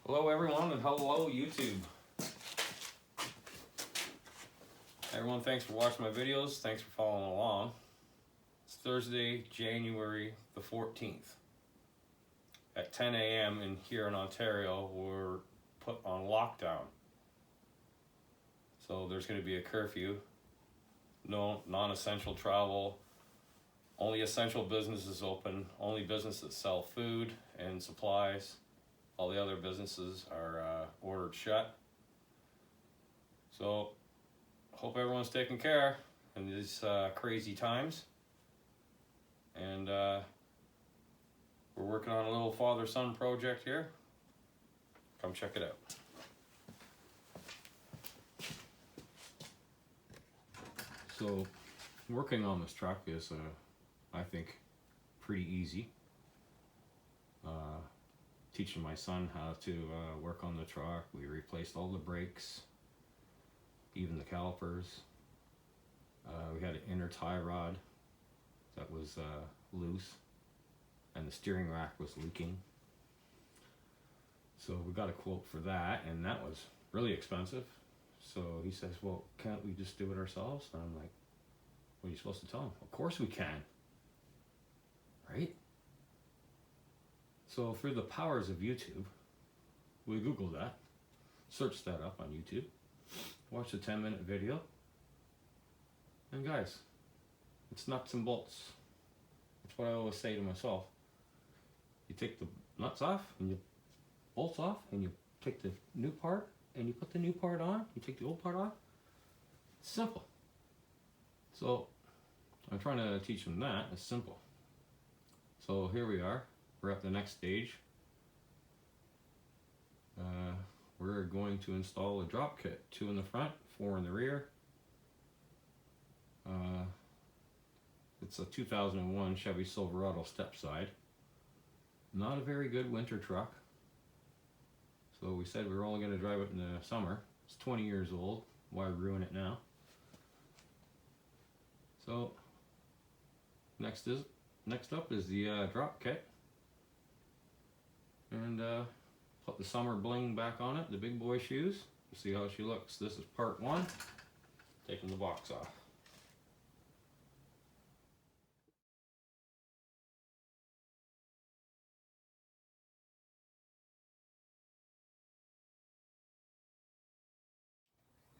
Hello everyone and hello YouTube. Everyone, thanks for watching my videos. Thanks for following along. It's Thursday, January the 14th. At 10 a.m. in here in Ontario, we're put on lockdown. So there's going to be a curfew. No non-essential travel. Only essential businesses open. Only businesses that sell food and supplies. All the other businesses are ordered shut. So, hope everyone's taking care in these crazy times. And we're working on a little father-son project here. Come check it out. So, working on this truck is, I think, pretty easy. Teaching my son how to work on the truck. We replaced all the brakes, even the calipers. We had an inner tie rod that was loose, and the steering rack was leaking. So we got a quote for that, and that was really expensive. So he says, well, can't we just do it ourselves? And I'm like, what are you supposed to tell him? Of course we can, right? So through the powers of YouTube, we Googled that, searched that up on YouTube, watched a 10-minute video, and guys, it's nuts and bolts. That's what I always say to myself. You take the nuts off, and you bolts off, and you take the new part, and you put the new part on, you take the old part off. It's simple. So I'm trying to teach them that. It's simple. So here we are. We're at the next stage. We're going to install a drop kit, 2 in the front, 4 in the rear. It's a 2001 Chevy Silverado step side. Not a very good winter truck. So we said we were only going to drive it in the summer. It's 20 years old. Why ruin it now? So next up is the drop kit. And put the summer bling back on it, the big boy shoes. See how she looks. This is part 1. Taking the box off.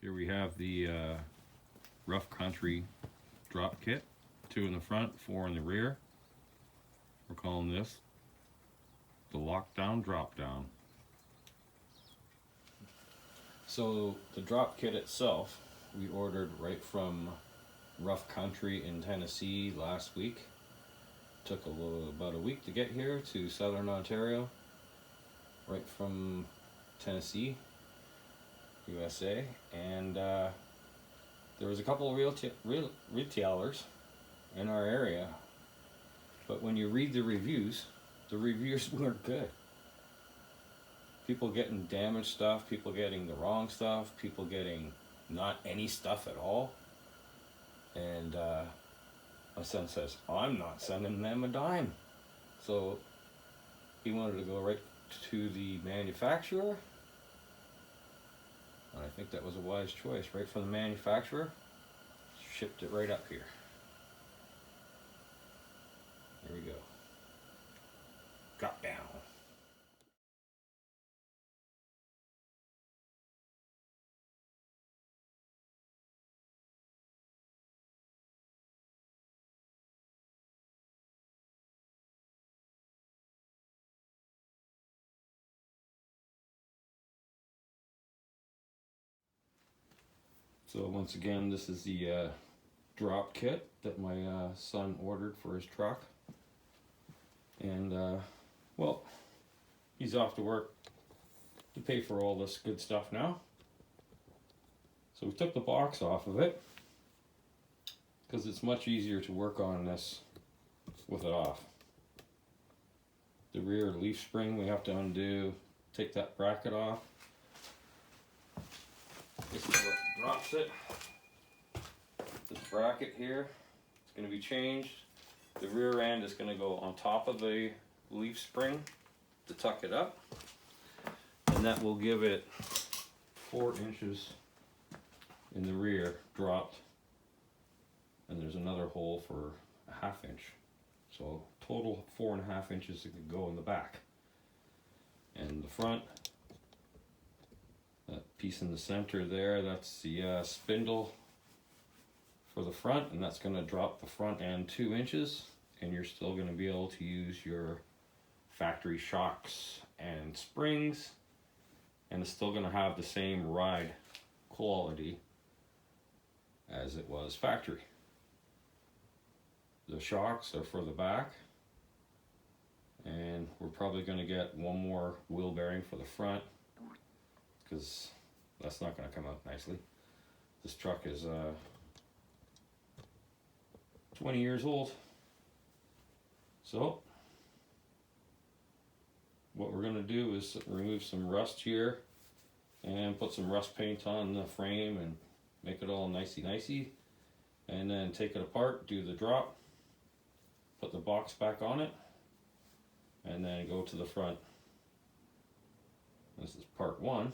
Here we have the rough country drop kit. 2 in the front, 4 in the rear. We're calling this the lockdown drop down. So the drop kit itself, we ordered right from Rough Country in Tennessee last week. Took about a week to get here to Southern Ontario, right from Tennessee, USA, and there was a couple of retailers in our area, but when you read the reviews weren't good. People getting damaged stuff, people getting the wrong stuff, people getting not any stuff at all. And my son says, I'm not sending them a dime. So he wanted to go right to the manufacturer. And I think that was a wise choice. Right from the manufacturer, shipped it right up here. Here we go. Drop down. So once again, this is the drop kit that my son ordered for his truck. And well, he's off to work to pay for all this good stuff now. So we took the box off of it because it's much easier to work on this with it off. The rear leaf spring we have to undo, take that bracket off. This is what drops it. This bracket here, it's going to be changed. The rear end is going to go on top of the leaf spring to tuck it up. And that will give it 4 inches in the rear dropped, and there's another hole for a 1/2 inch, so total 4.5 inches that could go in the back. And the front, that piece in the center there, that's the spindle for the front, and that's going to drop the front end 2 inches, and you're still going to be able to use your factory shocks and springs, and it's still going to have the same ride quality as it was factory. The shocks are for the back, and we're probably going to get one more wheel bearing for the front, because that's not going to come out nicely. This truck is 20 years old. So what we're going to do is remove some rust here and put some rust paint on the frame and make it all nicey, and then take it apart, do the drop, put the box back on it, and then go to the front. This is part 1.